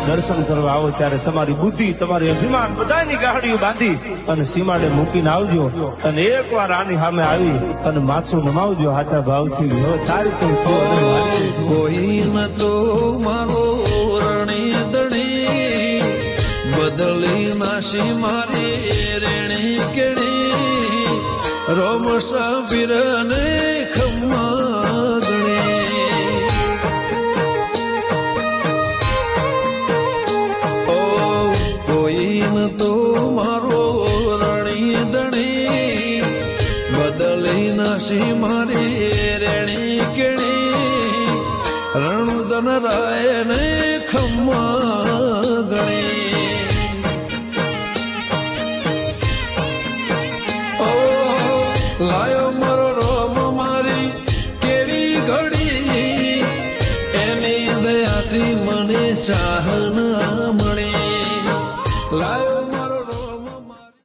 દર્શન કરવા આવો ત્યારે તમારી બુદ્ધિ તમારી અભિમાન બધાની ગાડીઓ બાંધી અને સીમાડે મૂકીને આવજો અને એકવાર આની સામે આવી અને માથું નમાવજો હાથા ભાવથી. હવે તારી કોઈ ન તો મારો રણી દણી બદલી નાસી મારે રેણી કેણી રોમ સાબીર ને ખમ્મા ગણી. ઓ કોઈ ન તો મારો રણી દણી બદલી નાસી મારી રેણી કેણી રણુદન રાય ને ખમ્મા ગણી. ઓ લાયો મારો રોમ મારી કેવી ઘડી એની દયાથી મને ચાહના મળી. લાયો